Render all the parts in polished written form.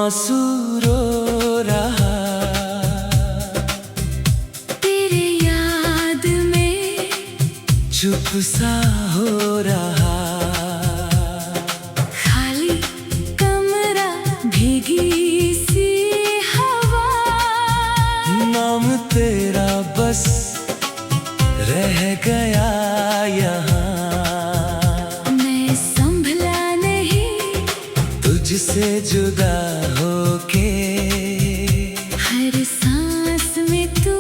आंसू रो रहा, तेरे याद में चुप सा हो रहा। खाली कमरा, भीगी सी हवा, नाम तेरा बस रह गया यहाँ। मैं संभला नहीं तुझसे जुदा होके, हर सांस में तू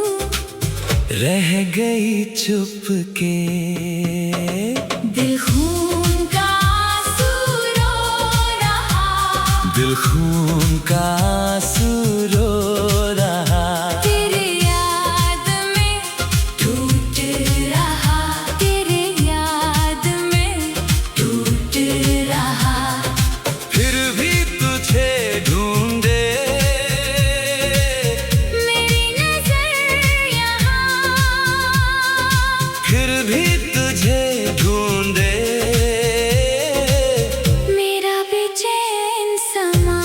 रह गई चुप के। दिल खून का आंसू रो रहा, दिल खून का आंसू रो रहा, तेरे याद में टूट रहा, तेरे याद में टूट रहा। फिर भी तुझे ढूंढे मेरी नजर यहाँ, फिर भी तुझे ढूंढे। मेरा बेचैन समा।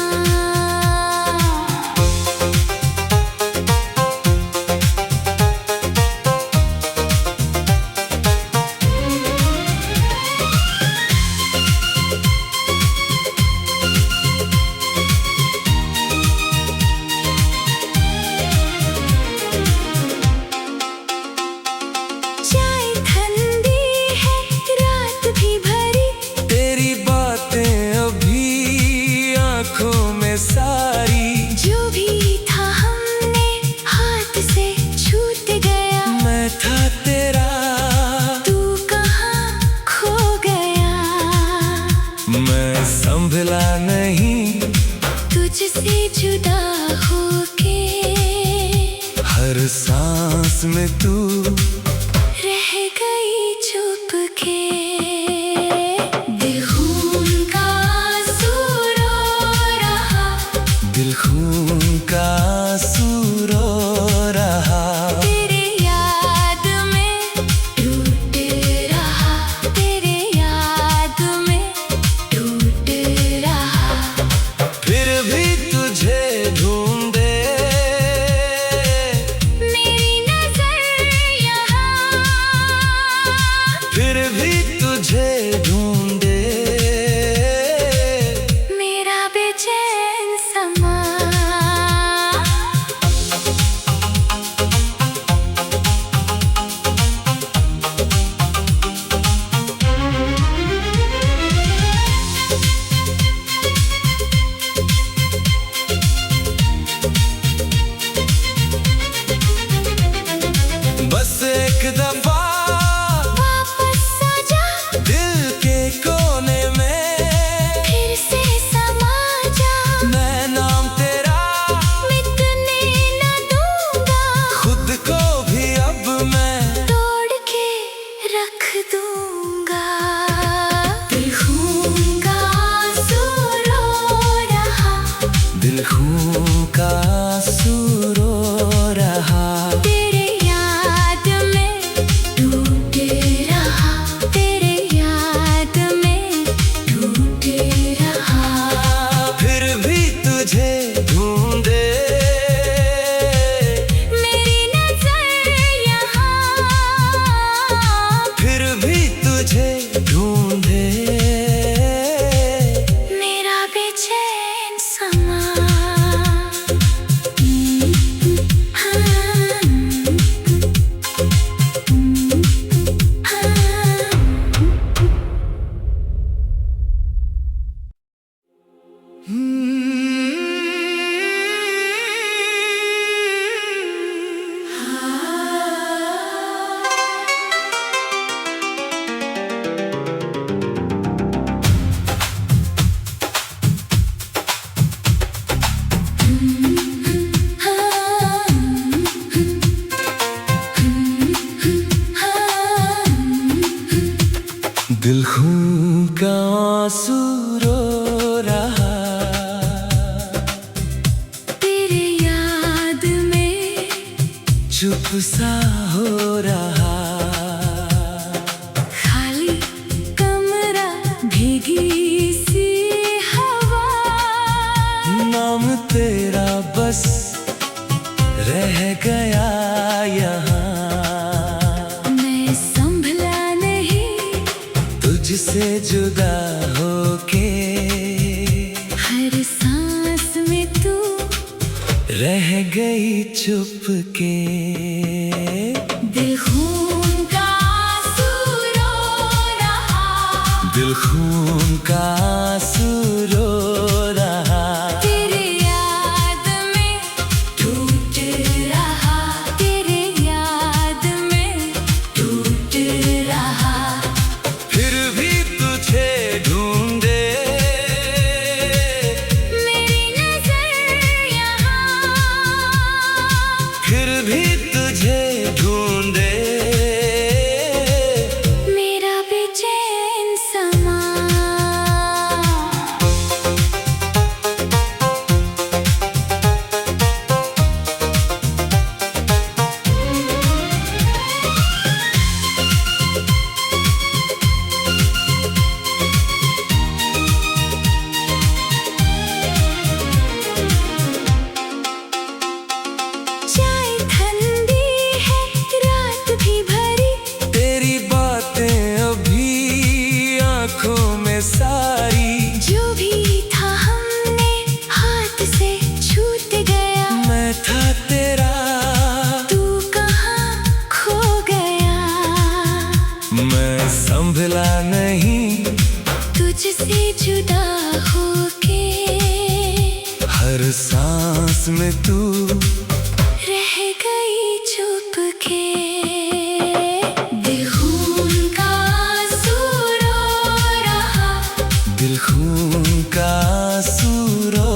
चाय ठंडी है, रात भी भरी, तेरी बातें अभी आंखों में सारी। जो भी था हमने हाथ से छूट गया। मैं था तेरा, तू कहाँ खो गया, मैं संभला नहीं तुझसे जुदा होके, हर सांस में तू रह गई चुप के। दिल खून का आंसू रो रहा, दिल खून का आंसू रो रहा, तेरे याद में टूट रहा, तेरे याद में टूट रहा। फिर भी तुझे ढूंढे मेरी नजर यहाँ, फिर भी तुझे ढूंढे। मेरा बेचैन समा। बस एक दफा वापस आ जा, दिल के कोने में, फिर से समा जा, मैं नाम तेरा मिटने न दूंगा, खुद को भी अब मैं तोड़ के रख दूंगा। दिल खून का आंसू रो रहा, दिल खून का आंसू रो रहा, तेरे याद में टूट रहा, तेरे याद में टूट रहा। फिर भी तुझे ढूंढे मेरी नजर यहाँ, फिर भी तुझे ढूंढे। मेरा बेचैन समा। दिल खून का आंसू रो रहा, तेरे याद में चुप सा हो रहा। खाली कमरा, भीगी सी हवा, नाम गया यहाँ। मैं संभला नहीं तुझसे जुदा होके, हर सांस में तू रह गई चुपके। दिल खून का आंसू रो रहा, दिल खून का आंसू रो रहा। तेरे याद में टूट रहा, तेरे याद में टूट रहा। फिर भी तुझे ढूंढे मेरी नजर यहाँ, फिर भी तुझे ढूंढे मेरा बेचैन समा। चाय ठंडी है, रात भी भरी, तेरी बातें अभी आंखों में सारी। जो भी था हमने हाथ से छूट गया। मैं था तेरा, तू कहाँ खो गया, मैं संभला नहीं तुझसे जुदा होके, हर सांस में तू रह गई चुपके। दिल खून का आंसू रो रहा, दिल खून का आंसू रो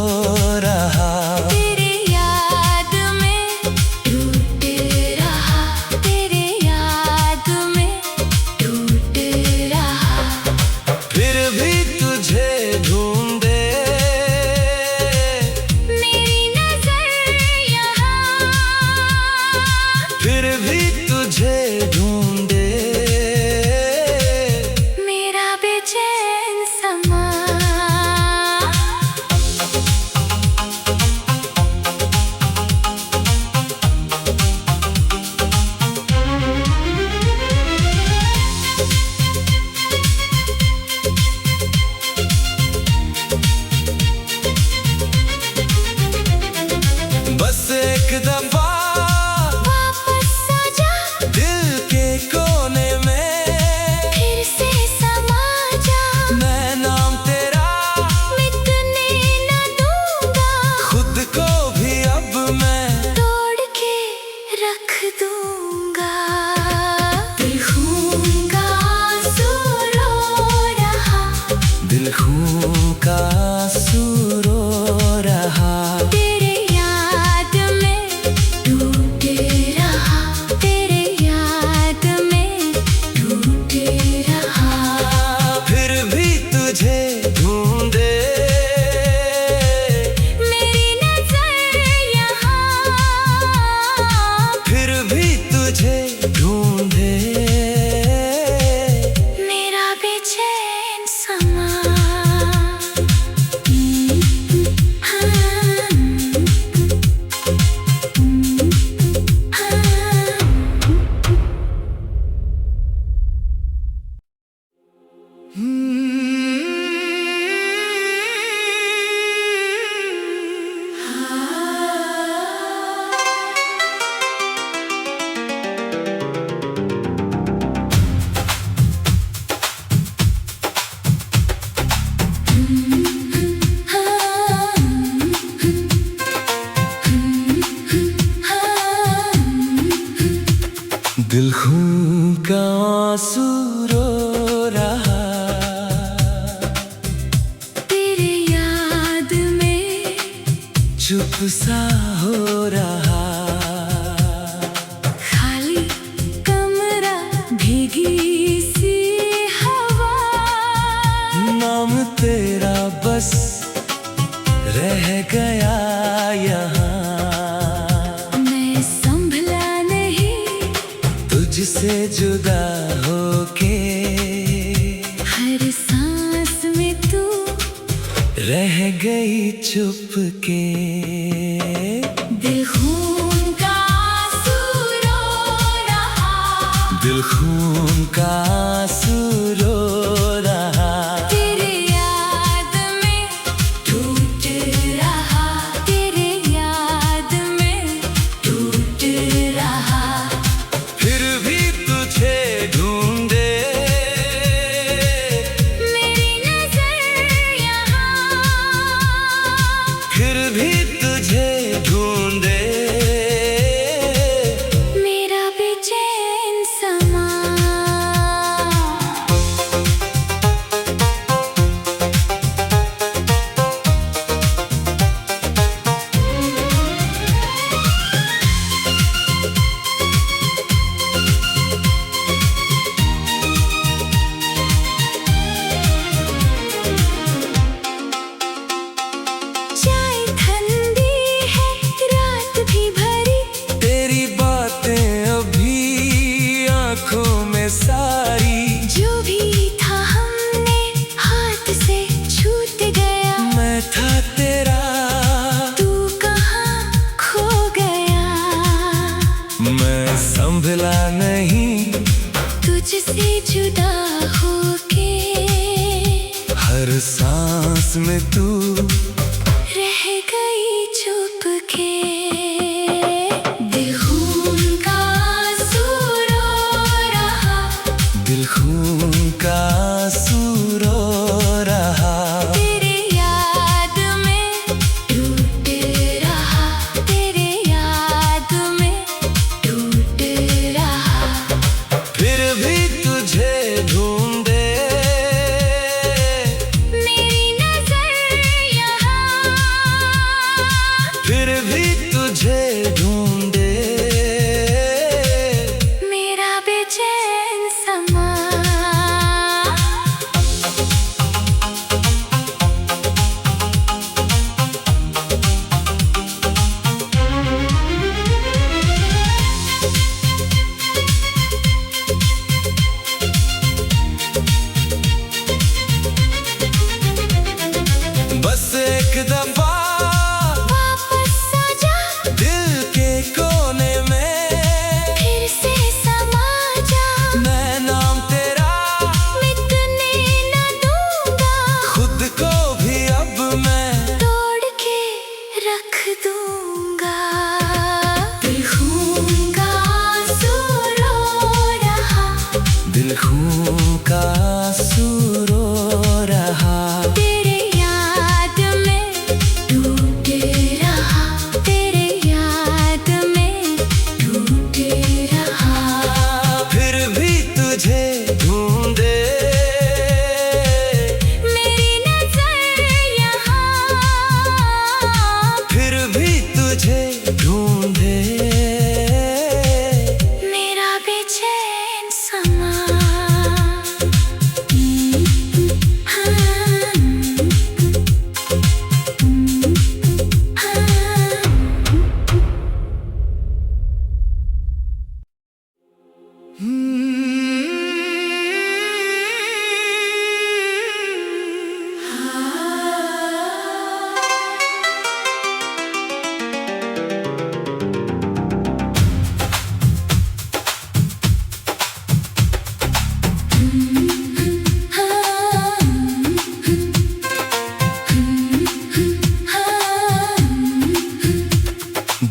रहा। तेरे याद में टूट रहा, तेरे याद में टूट रहा। फिर भी तुझे ढूंढे मेरी नजर यहाँ, फिर भी तुझे ढूंढे मेरा बेचैन समा। बस एक दफा वापस आ जा, दिल के कोने में, फिर से समा जा। मैं नाम तेरा मिटने न दूंगा, खुद को भी अब मैं तोड़ के रख दूंगा। दिल खून का आंसू रो रहा, दिल खून का आंसू रो रहा। तेरे याद में टूट रहा, तेरे याद में टूट रहा। फिर भी तुझे ढूंढे मेरी नजर यहाँ, फिर भी तुझे ढूंढे मेरा बेचैन समा। दिल खून का आंसू रो रहा। तेरे याद में चुप सा हो रहा। खाली कमरा, भीगी सी हवा, नाम तेरा बस रह गया यहाँ। मैं संभला नहीं तुझसे जुदा होके, हर सांस में तू रह गई चुपके। दिल खून संभला नहीं तुझसे जुदा होके। हर सांस में तू रह गई चुप के। दिल खून का आंसू रो रहा, दिल खून का आंसू रो रहा। तेरे याद में टूट रहा, तेरे याद में टूट रहा। फिर भी तुझे ढूंढे मेरी नजर यहाँ, फिर भी तुझे ढूंढे मेरा बेचैन समा। बस एक दफा वापस आ जा, दिल के कोने में फिर से समा जा। मैं नाम तेरा मिटने न दूंगा, खुद को भी अब मैं तोड़ के रख दूंगा। दिल खून का आंसू रो रहा, दिल खून का आंसू रो रहा। तेरे याद में टूट रहा, तेरे याद में टूट रहा। फिर भी तुझे ढूंढे मेरी नजर यहाँ, फिर भी तुझे ढूंढे मेरा बेचैन समा।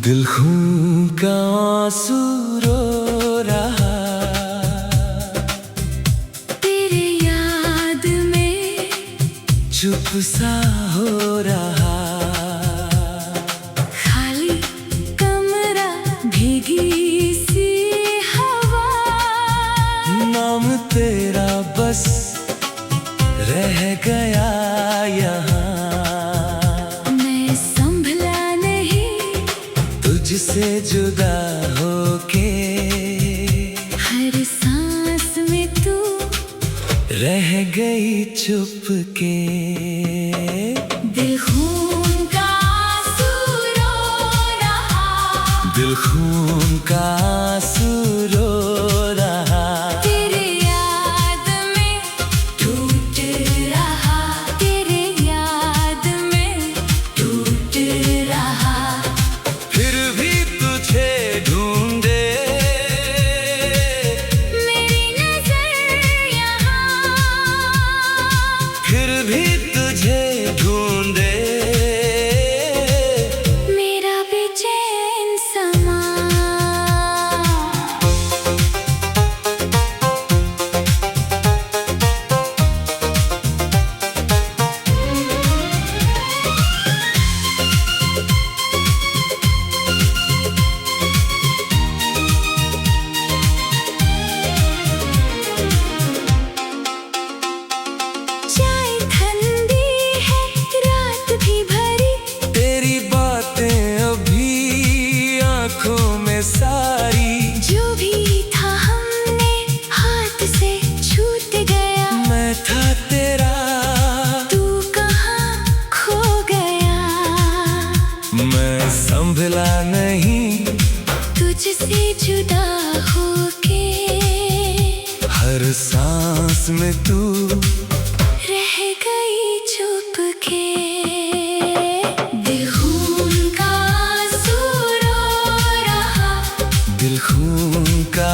दिल खून का आंसू रो रहा। तेरे याद में चुप सा हो रहा। खाली कमरा, भीगी सी हवा। नाम तेरा बस रह गया यहाँ। मैं संभला नहीं तुझसे जुदा होके। हर सांस में तू रह गई चुप के। दिल खून का आंसू रो रहा, दिल खून का आंसू रो रहा। तेरे याद में टूट रहा, तेरे याद में टूट रहा। फिर भी तुझे ढूंढे मेरी नजर यहाँ, फिर भी तुझे ढूंढे मेरा बेचैन समा। चाय ठंडी है, रात भी भरी। तेरी बातें अभी आंखों में सारी। जो भी था हमने हाथ से छूट गया। मैं था तेरा तू कहाँ खो गया। मैं संभला नहीं तुझसे जुदा होके। हर सांस में तू रह गई चुप के। दिल खून का आंसू रो रहा, दिल खून का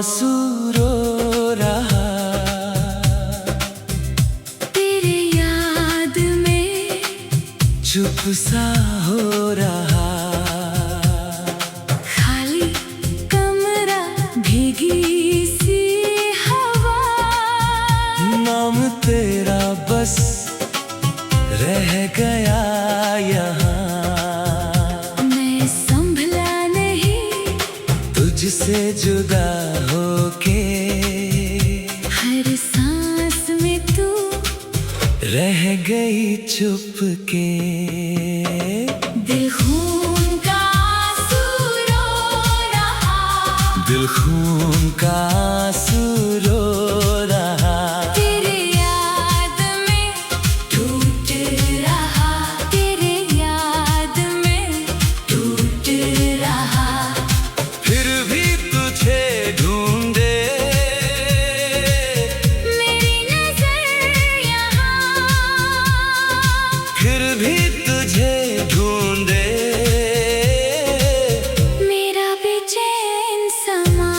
आंसू रो रहा, तेरे याद में चुप सा हो रहा। खाली कमरा, भीगी सी हवा, नाम तेरा बस रह गया यहाँ। मैं संभला नहीं तुझसे जुदा होके, हर सांस में तू रह गई चुप के। दिल खून का आंसू रो रहा, दिल खून का आंसू रो रहा, तेरे याद में टूट रहा, तेरे याद में टूट रहा। फिर भी तुझे ढूंढे मेरी नजर यहाँ, फिर भी तुझे ढूंढे, मेरा बेचैन समा।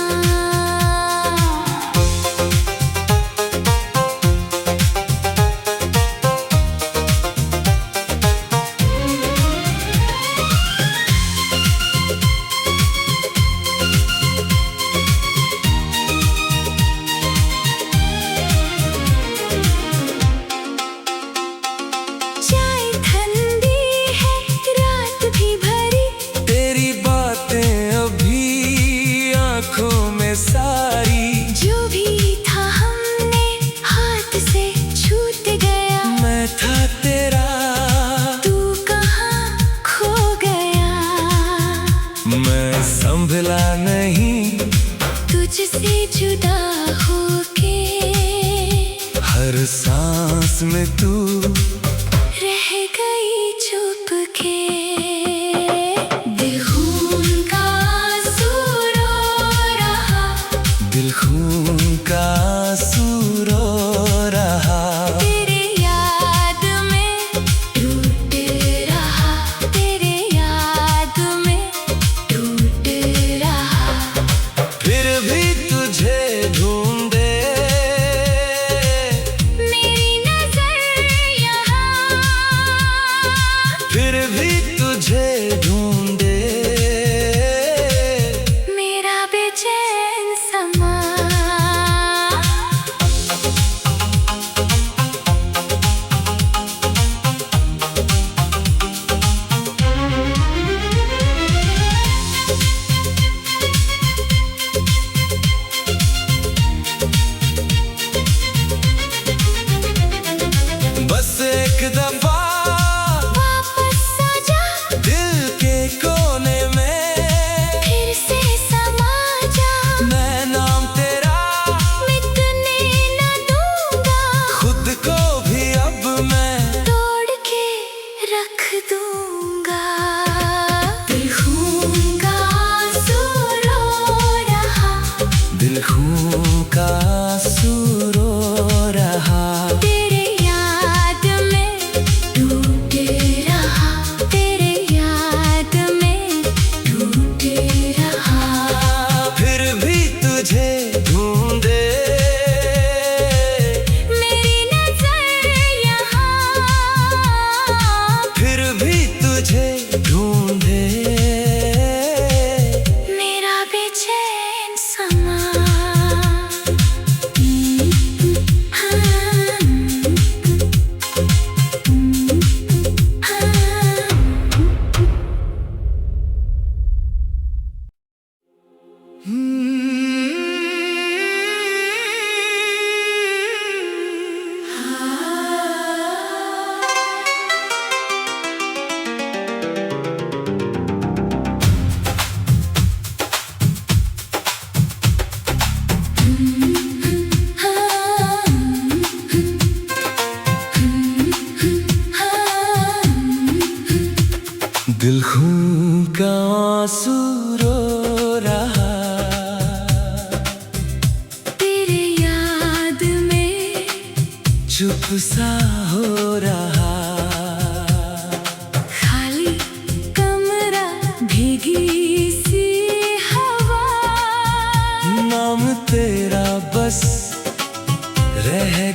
चाय ठंडी है, रात भी भरी, तेरी बातें अभी आंखों में सारी। जो भी था हमने हाथ से छूट गया। मैं था तेरा, तू कहाँ खो गया, मैं संभला नहीं तुझसे जुदा होके, हर सांस में तू रह गई चुप के। दिल खून का आंसू रो रहा, दिल खून का आंसू रो रहा, तेरे याद में टूट रहा, तेरे याद में टूट रहा। फिर भी तुझे ढूंढे मेरी नजर यहाँ, फिर भी तुझे ढूंढे, मेरा बेचैन समा। बस एक दफा वापस आ जा, दिल के कोने में, फिर से समा जा, मैं नाम तेरा मिटने न दूंगा, खुद को भी अब मैं तोड़ के रख दूंगा। दिल खून का आंसू रो रहा, दिल खून का आंसू रो रहा, तेरे याद में टूट रहा, तेरे याद में टूट रहा। फिर भी तुझे ढूंढे मेरी नजर यहाँ, फिर भी तुझे ढूंढे, मेरा बेचैन समा। दिल खून का आंसू रो रहा, तेरे याद में चुप सा हो रहा। खाली कमरा, भीगी सी हवा, नाम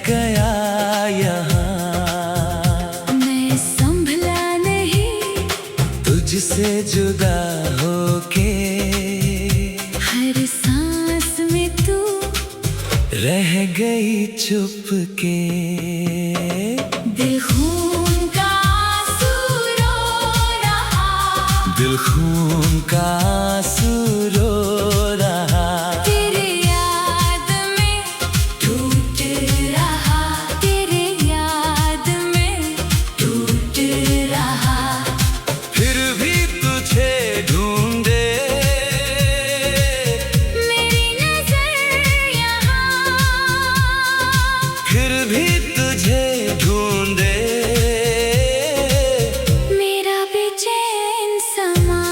गया यहाँ। मैं संभला नहीं तुझसे जुदा होके, हर सांस में तू रह गई चुप के। दिल खून का आंसू रो रहा, दिल खून का आंसू रो रहा। तेरे याद में टूट रहा, तेरे याद में टूट रहा। फिर भी तुझे ढूंढे मेरी नजर यहाँ, फिर भी तुझे ढूंढे मेरा बेचैन समा।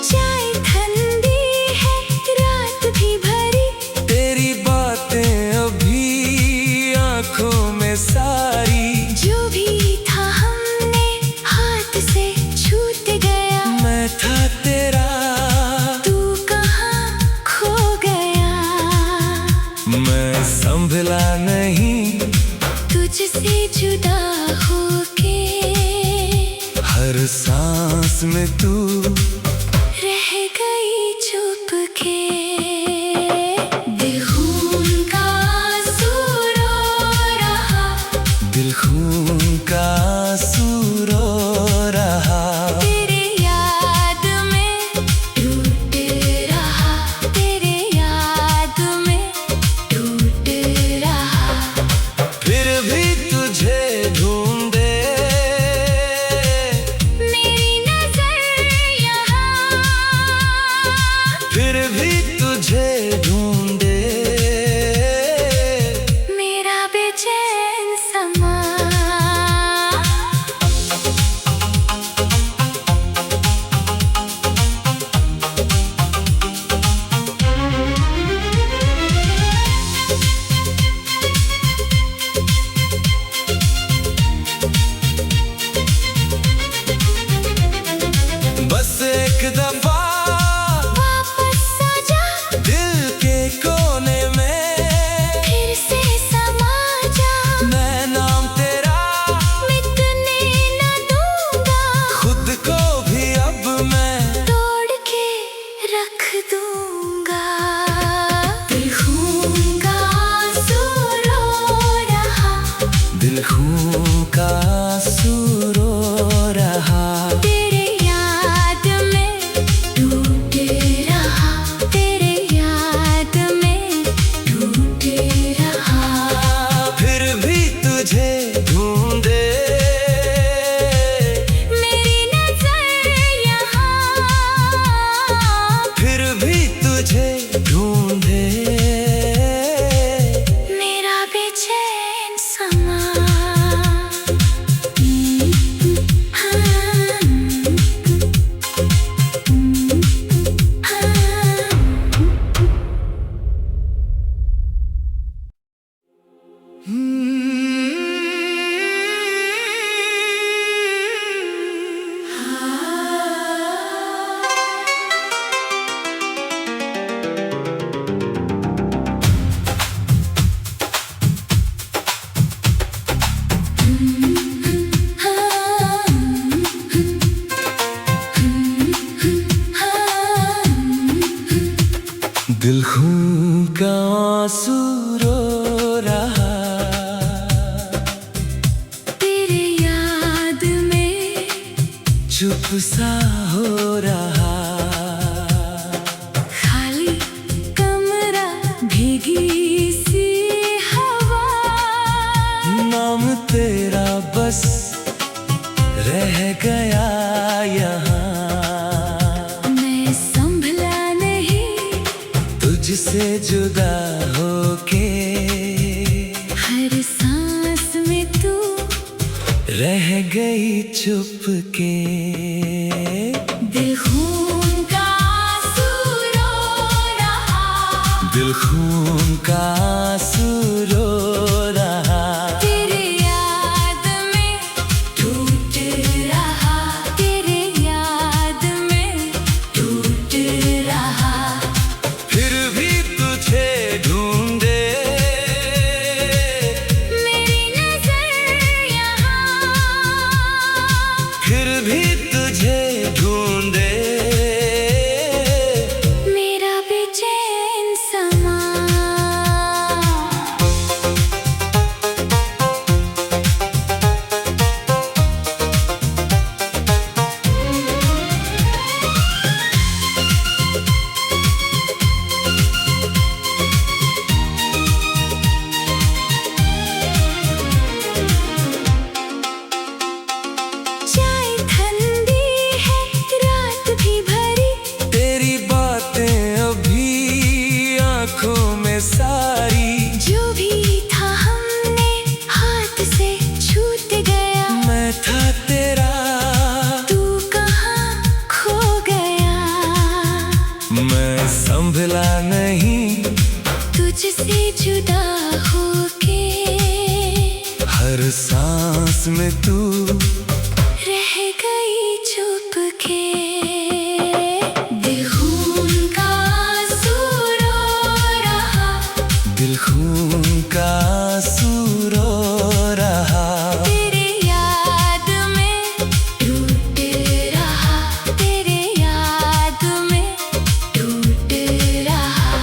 चाय ठंडी है, रात भी भरी, तेरी बातें अभी आंखों में सारी। जो भी था हमने हाथ से छूट गया। मैं था तेरा, तू कहाँ खो गया। मैं संभला नहीं तुझसे जुदा होके, हर सांस में तू रह गई चुप के। दिल खून का आंसू रो रहा, दिल खून का आंसू रो रहा। तेरे याद में टूट रहा, तेरे याद में टूट रहा। फिर भी तुझे ढूंढे मेरी नजर यहाँ, फिर भी तुझे ढूंढे मेरा बेचैन समा। बस एक दफा वापस आ जा, दिल के कोने में, फिर से समा जा। मैं नाम तेरा मिटने न दूंगा, खुद को भी अब मैं तोड़ के रख दूंगा। दिल खून का आंसू रो रहा, दिल खून का आंसू रो रहा। तेरे याद में टूट रहा, तेरे याद में टूट रहा। फिर भी तुझे ढूंढे मेरी नजर यहाँ, फिर भी तुझे ढूंढे मेरा बेचैन समा। दिल खून का आंसू रो रहा। तेरे याद में चुप सा हो रहा। खाली कमरा, भीगी सी हवा, नाम तेरा बस रह गया यहाँ। मैं संभला नहीं तुझसे जुदा होके, हर सांस में तू रह गई चुप के। दिल खून का संभला नहीं तुझसे जुदा होके। हर सांस में तू रह गई चुप के। दिल खून का आंसू रो रहा, दिल खून का आंसू रो रहा। तेरे याद में टूट रहा, तेरे याद में टूट रहा।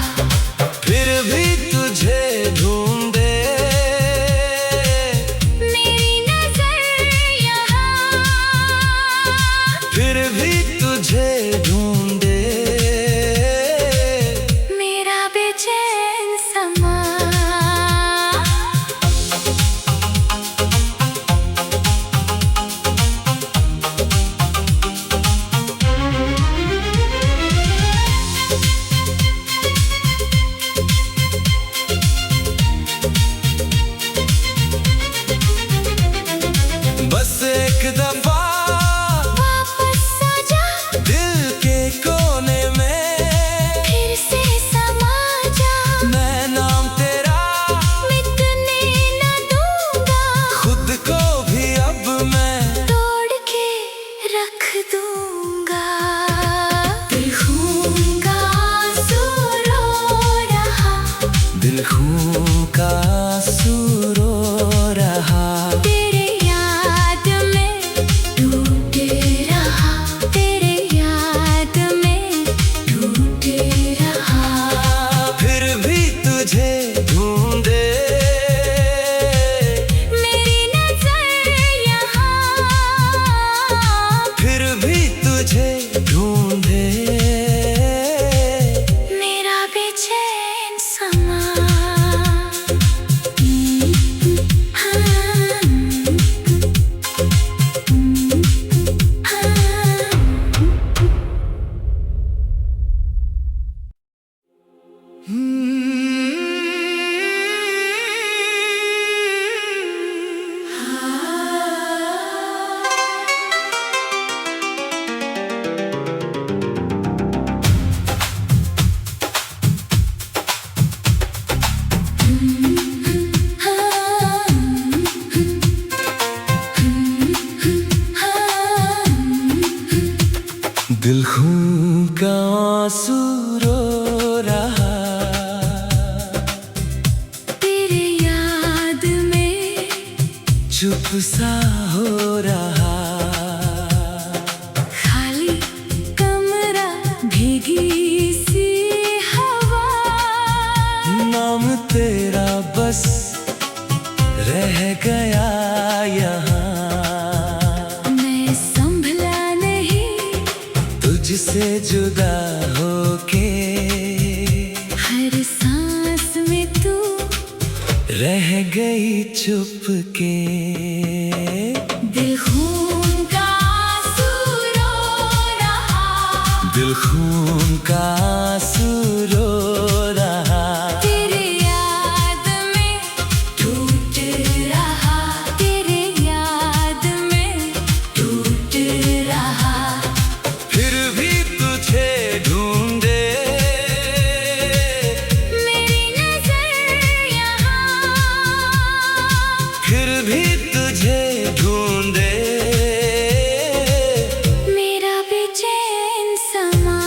फिर भी तुझे ढूंढे मेरी नजर यहाँ, फिर भी तुझे ढूंढे मेरा बेचैन समा। बस एक दफा वापस आ जा, दिल के कोने में फिर से समा जा। मैं नाम तेरा मिटने न दूंगा, खुद को भी अब मैं तोड़ के रख दूंगा। दिल खून का आंसू रो रहा, दिल खून का आंसू रो रहा। तेरे याद में टूट रहा, तेरे याद में टूट रहा। फिर भी तुझे ढूंढे मेरी नजर यहाँ, फिर भी तुझे ढूंढे मेरा बेचैन समा। दिल खून का आंसू रो रहा। तेरे याद में चुप सा हो रहा। खाली कमरा, भीगी सी हवा। नाम तेरा बस रह गया यहाँ। मैं संभला नहीं तुझसे जुदा होके। हर सांस में तू रह गई चुप के। दिल खून का आंसू रो रहा, दिल खून का आंसू रो रहा। तेरे याद में टूट रहा, तेरे याद में टूट रहा। फिर भी तुझे ढूंढे मेरी नजर यहाँ, फिर भी तुझे ढूंढे मेरा बेचैन समा।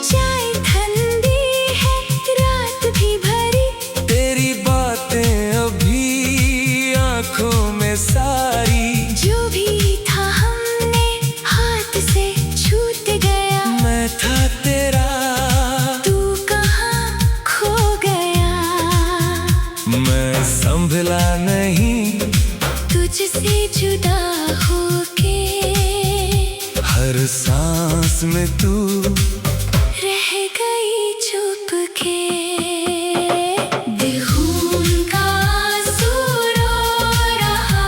चाय ठंडी है, रात भी भरी। तेरी बातें अभी आंखों में सारी। जो भी था हमने हाथ से छूट गया। मैं था तेरा तू कहाँ खो गया। मैं संभला नहीं तुझसे जुदा होके। हर सांस में तू रह गई चुप के। दिल खून का आंसू रो रहा,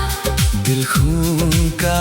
दिल खून का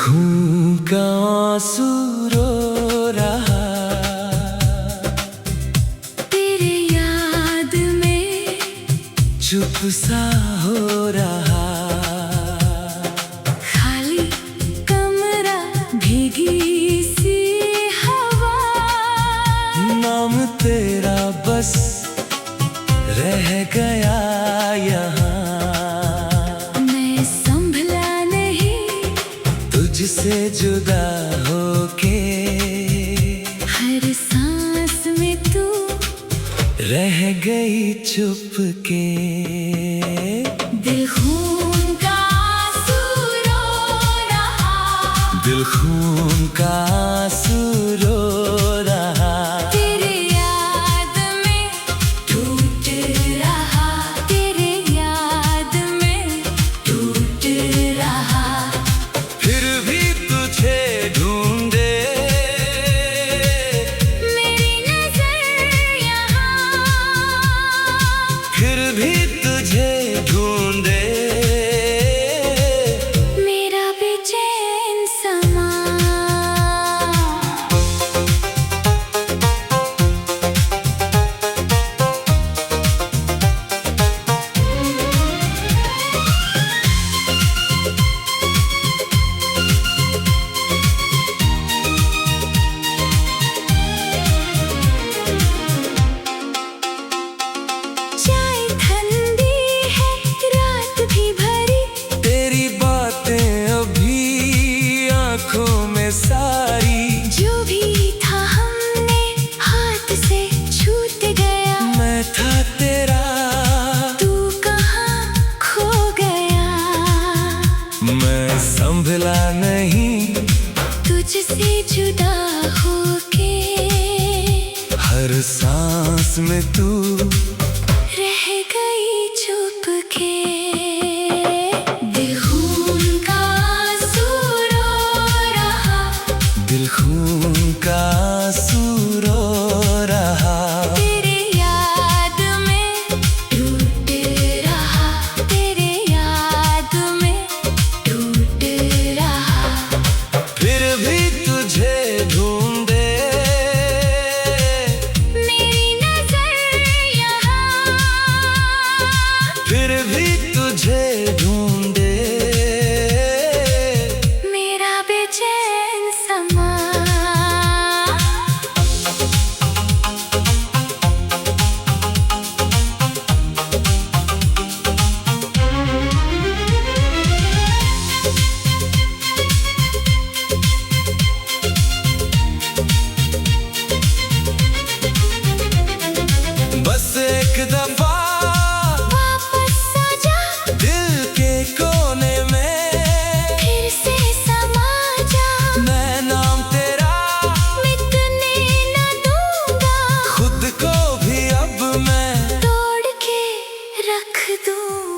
खून का आंसू रो रहा, तेरे याद में चुप सा हो रहा। खाली कमरा, भीगी सी हवा, नाम तेरा बस रह गया यहाँ। मैं संभला नहीं तुझसे जुदा होके, हर सांस में तू रह गई चुप के। दिल खून का आंसू रो रहा, दिल खून का आंसू रो रहा, तेरे याद में टूट रहा, तेरे याद में टूट रहा। फिर भी तुझे ढूंढे मेरी नजर यहाँ, फिर भी तुझे ढूंढे मेरा बेचैन समा। चाय ठंडी है, रात भी भरी, तेरी बातें अभी आंखों में सारी। जो भी था हमने हाथ से छूट गया। मैं था तेरा, तू कहाँ खो गया, मैं संभला नहीं तुझसे जुदा होके, हर सांस में तू रह गई चुप के। दिल खून का आंसू रो रहा, दिल खून का आंसू रो रहा, तेरे याद में टूट रहा, तेरे याद में टूट रहा। फिर भी तुझे ढूंढे मेरी नजर यहाँ, फिर भी तुझे ढूंढे मेरा बेचैन समा। बस एक दफा वापस आ जा, दिल के कोने में, फिर से समा जा, मैं नाम तेरा मिटने न दूंगा, खुद को भी अब मैं तोड़ के रख दूंगा।